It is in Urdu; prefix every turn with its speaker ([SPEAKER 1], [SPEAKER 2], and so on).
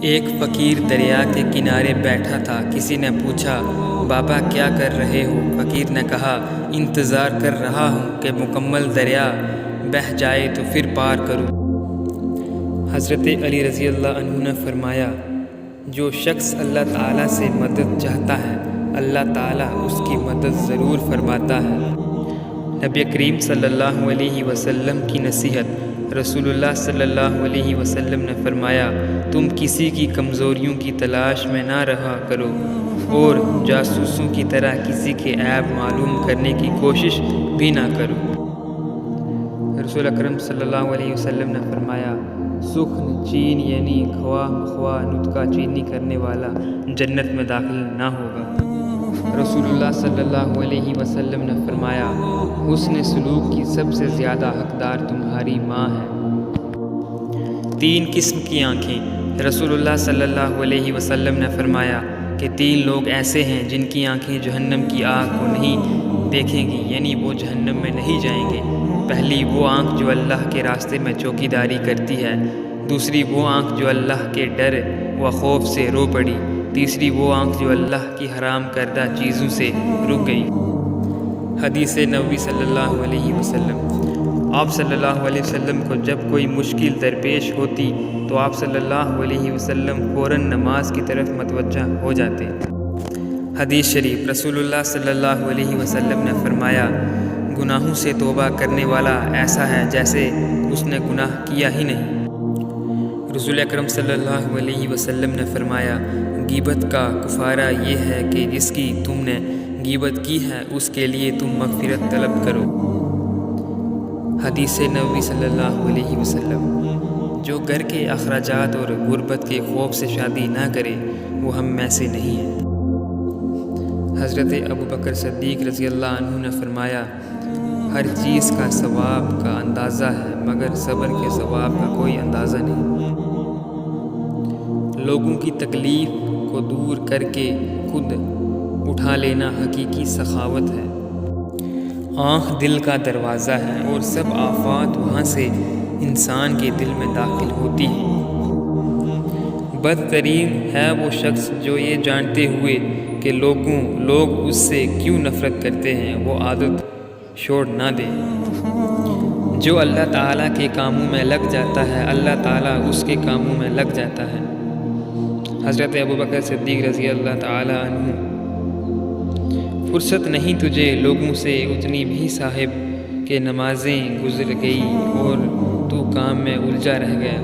[SPEAKER 1] ایک فقیر دریا کے کنارے بیٹھا تھا۔ کسی نے پوچھا، بابا کیا کر رہے ہو؟ فقیر نے کہا، انتظار کر رہا ہوں کہ مکمل دریا بہہ جائے تو پھر پار کروں۔ حضرت علی رضی اللہ عنہ نے فرمایا، جو شخص اللہ تعالیٰ سے مدد چاہتا ہے، اللہ تعالیٰ اس کی مدد ضرور فرماتا ہے۔ نبی کریم صلی اللہ علیہ وسلم کی نصیحت۔ رسول اللہ صلی اللہ علیہ وسلم نے فرمایا، تم کسی کی کمزوریوں کی تلاش میں نہ رہا کرو اور جاسوسوں کی طرح کسی کے عیب معلوم کرنے کی کوشش بھی نہ کرو۔ رسول اکرم صلی اللہ علیہ وسلم نے فرمایا، سخن چین یعنی خواہ مخواہ نطقہ چینی کرنے والا جنت میں داخل نہ ہوگا۔ رسول اللہ صلی اللہ علیہ وسلم نے فرمایا، حسن سلوک کی سب سے زیادہ حقدار تمہاری ماں ہے۔ 3 قسم کی آنکھیں۔ رسول اللہ صلی اللہ علیہ وسلم نے فرمایا کہ 3 لوگ ایسے ہیں جن کی آنکھیں جہنم کی آگ کو نہیں دیکھیں گی، یعنی وہ جہنم میں نہیں جائیں گے۔ پہلی وہ آنکھ جو اللہ کے راستے میں چوکیداری کرتی ہے، دوسری وہ آنکھ جو اللہ کے ڈر و خوف سے رو پڑی، تیسری وہ آنکھ جو اللہ کی حرام کردہ چیزوں سے رک گئی۔ حدیث نبوی صلی اللہ علیہ وسلم۔ آپ صلی اللہ علیہ وسلم کو جب کوئی مشکل درپیش ہوتی تو آپ صلی اللہ علیہ وسلم فوراً نماز کی طرف متوجہ ہو جاتے۔ حدیث شریف۔ رسول اللہ صلی اللہ علیہ وسلم نے فرمایا، گناہوں سے توبہ کرنے والا ایسا ہے جیسے اس نے گناہ کیا ہی نہیں۔ رسول اکرم صلی اللہ علیہ وسلم نے فرمایا، غیبت کا کفارہ یہ ہے کہ جس کی تم نے غیبت کی ہے اس کے لیے تم مغفرت طلب کرو۔ حدیث نبوی صلی اللہ علیہ وسلم۔ جو گھر کے اخراجات اور غربت کے خوف سے شادی نہ کرے وہ ہم میں سے نہیں ہے۔ حضرت ابوبکر صدیق رضی اللہ عنہ نے فرمایا، ہر چیز کا ثواب کا اندازہ ہے مگر صبر کے ثواب کا کوئی اندازہ نہیں۔ لوگوں کی تکلیف کو دور کر کے خود اٹھا لینا حقیقی سخاوت ہے۔ آنکھ دل کا دروازہ ہے اور سب آفات وہاں سے انسان کے دل میں داخل ہوتی ہیں۔ بدترین ہے وہ شخص جو یہ جانتے ہوئے کہ لوگ اس سے کیوں نفرت کرتے ہیں وہ عادت چھوڑ نہ دے۔ جو اللہ تعالیٰ کے کاموں میں لگ جاتا ہے اللہ تعالیٰ اس کے کاموں میں لگ جاتا ہے۔ حضرت ابوبکر صدیق رضی اللہ تعالیٰ عنہ۔ فرصت نہیں تجھے لوگوں سے اتنی بھی صاحب کہ نمازیں گزر گئی اور تو کام میں الجھا رہ گیا۔